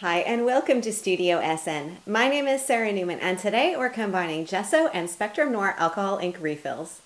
Hi and welcome to Studio SN. My name is Sara Naumann and today we're combining Gesso and Spectrum Noir alcohol ink refills.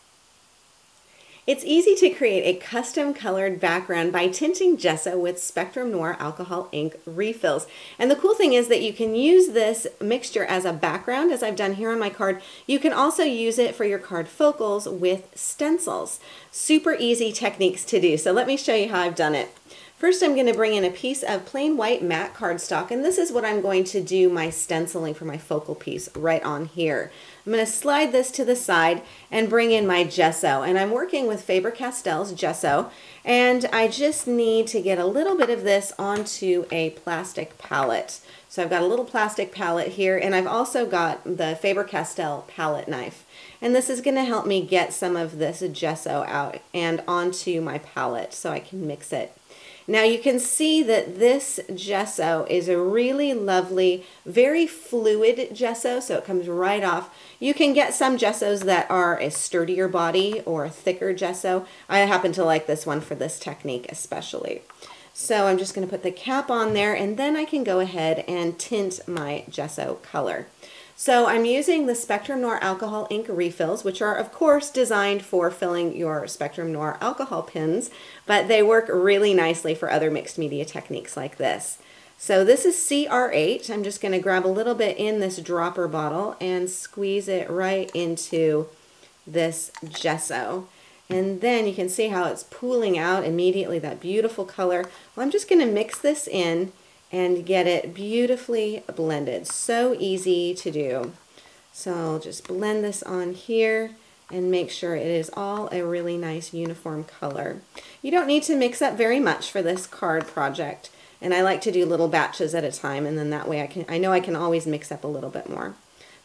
It's easy to create a custom colored background by tinting Gesso with Spectrum Noir alcohol ink refills. And the cool thing is that you can use this mixture as a background, as I've done here on my card. You can also use it for your card focals with stencils. Super easy techniques to do. So let me show you how I've done it. First, I'm going to bring in a piece of plain white matte cardstock, and this is what I'm going to do my stenciling for my focal piece right on here. I'm going to slide this to the side and bring in my gesso, and I'm working with Faber-Castell's gesso, and I just need to get a little bit of this onto a plastic palette. So I've got a little plastic palette here, and I've also got the Faber-Castell palette knife. And this is going to help me get some of this gesso out and onto my palette so I can mix it. Now you can see that this gesso is a really lovely, very fluid gesso, so it comes right off. You can get some gessos that are a sturdier body or a thicker gesso. I happen to like this one for this technique especially. So I'm just going to put the cap on there, and then I can go ahead and tint my gesso color. So I'm using the Spectrum Noir alcohol ink refills, which are of course designed for filling your Spectrum Noir alcohol pins, but they work really nicely for other mixed media techniques like this. So this is CR8. I'm just going to grab a little bit in this dropper bottle and squeeze it right into this gesso. And then you can see how it's pooling out immediately, that beautiful color. Well, I'm just going to mix this in and get it beautifully blended. So easy to do. So I'll just blend this on here and make sure it is all a really nice uniform color. You don't need to mix up very much for this card project, and I like to do little batches at a time, and then that way I know I can always mix up a little bit more.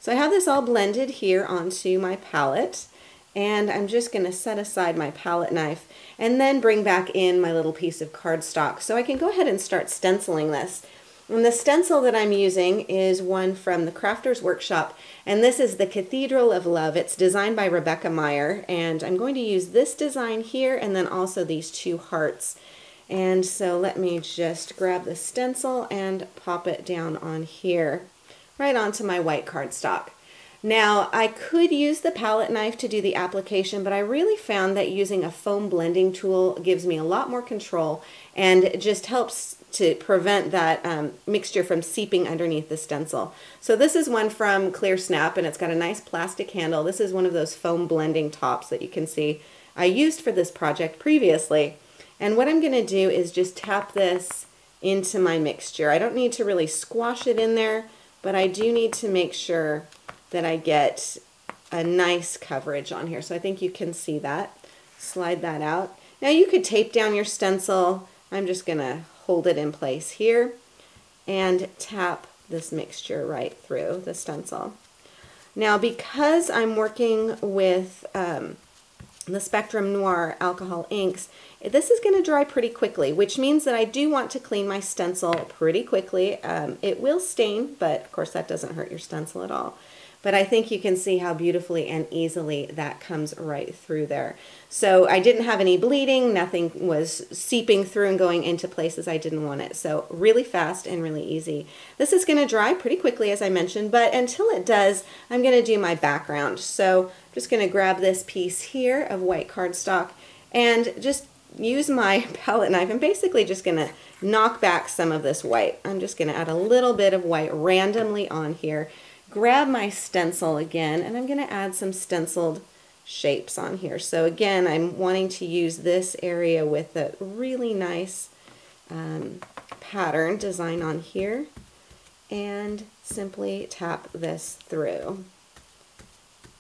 So I have this all blended here onto my palette, and I'm just going to set aside my palette knife and then bring back in my little piece of cardstock so I can go ahead and start stenciling this. And the stencil that I'm using is one from the Crafter's Workshop, and this is the Cathedral of Love. It's designed by Rebecca Meyer, and I'm going to use this design here and then also these two hearts. And so let me just grab the stencil and pop it down on here, right onto my white cardstock. Now, I could use the palette knife to do the application, but I really found that using a foam blending tool gives me a lot more control and it just helps to prevent that mixture from seeping underneath the stencil. So this is one from Clear Snap, and it's got a nice plastic handle. This is one of those foam blending tops that you can see I used for this project previously. And what I'm going to do is just tap this into my mixture. I don't need to really squash it in there, but I do need to make sure that I get a nice coverage on here. So I think you can see that. Slide that out. Now you could tape down your stencil. I'm just going to hold it in place here and tap this mixture right through the stencil. Now because I'm working with the Spectrum Noir alcohol inks, this is going to dry pretty quickly, which means that I do want to clean my stencil pretty quickly. It will stain, but of course that doesn't hurt your stencil at all. But I think you can see how beautifully and easily that comes right through there. So I didn't have any bleeding, nothing was seeping through and going into places I didn't want it. So really fast and really easy. This is going to dry pretty quickly, as I mentioned, but until it does, I'm going to do my background. So I'm just going to grab this piece here of white cardstock and just use my palette knife. I'm basically just going to knock back some of this white. I'm just going to add a little bit of white randomly on here. Grab my stencil again, and I'm going to add some stenciled shapes on here. So again, I'm wanting to use this area with a really nice pattern design on here, and simply tap this through.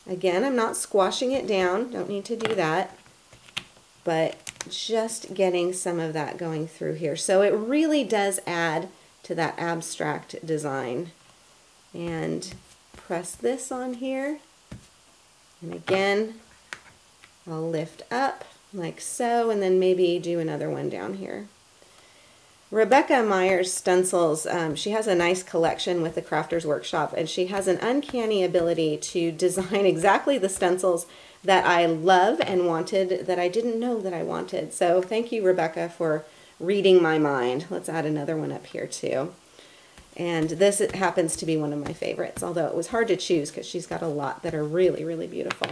Again, I'm not squashing it down, don't need to do that, but just getting some of that going through here. So it really does add to that abstract design. And press this on here, and again I'll lift up like so, and then maybe do another one down here. Rebecca Meyer's stencils, she has a nice collection with the Crafter's Workshop, and she has an uncanny ability to design exactly the stencils that I love and wanted that I didn't know that I wanted. So thank you, Rebecca, for reading my mind. Let's add another one up here too. And this happens to be one of my favorites, although it was hard to choose because she's got a lot that are really, really beautiful.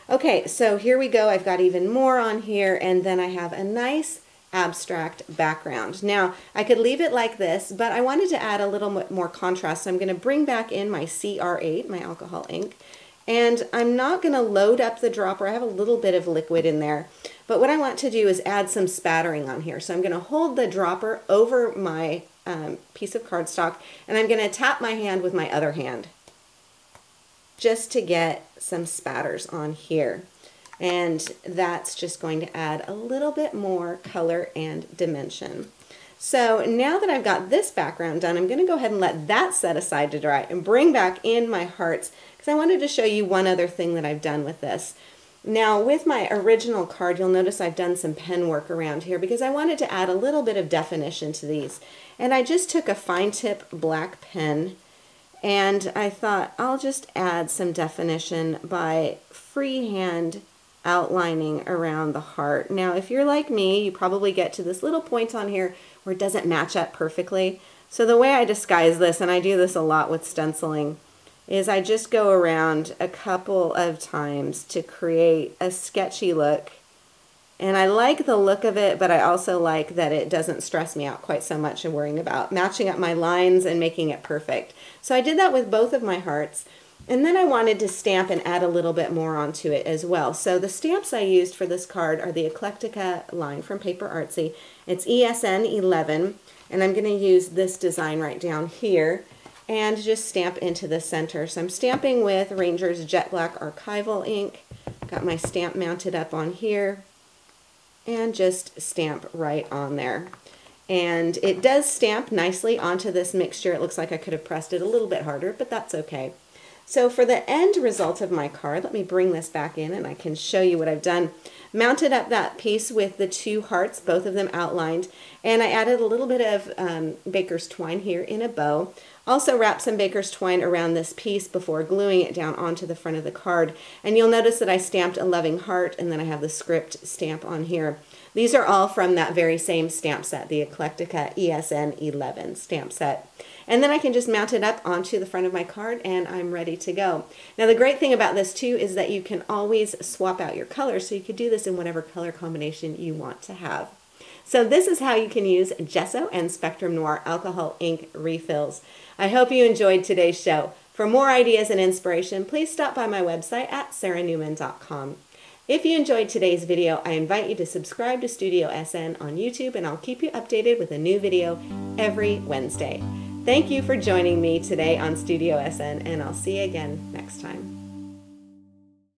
Okay, so here we go. I've got even more on here, and then I have a nice abstract background. Now, I could leave it like this, but I wanted to add a little bit more contrast. So I'm going to bring back in my CR8, my alcohol ink, and I'm not going to load up the dropper. I have a little bit of liquid in there, but what I want to do is add some spattering on here. So I'm going to hold the dropper over my piece of cardstock, and I'm going to tap my hand with my other hand just to get some spatters on here. And that's just going to add a little bit more color and dimension. So now that I've got this background done, I'm going to go ahead and let that set aside to dry and bring back in my hearts, because I wanted to show you one other thing that I've done with this. Now with my original card, you'll notice I've done some pen work around here because I wanted to add a little bit of definition to these. And I just took a fine tip black pen, and I thought I'll just add some definition by freehand outlining around the heart. Now, if you're like me, you probably get to this little point on here where it doesn't match up perfectly. So the way I disguise this, and I do this a lot with stenciling, is I just go around a couple of times to create a sketchy look. And I like the look of it, but I also like that it doesn't stress me out quite so much in worrying about matching up my lines and making it perfect. So I did that with both of my hearts. And then I wanted to stamp and add a little bit more onto it as well. So the stamps I used for this card are the Eclectica line from PaperArtsy. It's ESN11, and I'm going to use this design right down here and just stamp into the center. So I'm stamping with Ranger's Jet Black Archival ink. Got my stamp mounted up on here, and just stamp right on there. And it does stamp nicely onto this mixture. It looks like I could have pressed it a little bit harder, but that's okay. So for the end result of my card, let me bring this back in and I can show you what I've done. Mounted up that piece with the two hearts, both of them outlined, and I added a little bit of baker's twine here in a bow. Also wrapped some baker's twine around this piece before gluing it down onto the front of the card. And you'll notice that I stamped a loving heart, and then I have the script stamp on here. These are all from that very same stamp set, the Eclectica ESN11 stamp set. And then I can just mount it up onto the front of my card, and I'm ready to go. Now the great thing about this too is that you can always swap out your colors, so you could do this in whatever color combination you want to have. So this is how you can use Gesso and Spectrum Noir alcohol ink refills. I hope you enjoyed today's show. For more ideas and inspiration, please stop by my website at saranaumann.com. If you enjoyed today's video, I invite you to subscribe to Studio SN on YouTube, and I'll keep you updated with a new video every Wednesday. Thank you for joining me today on Studio SN, and I'll see you again next time.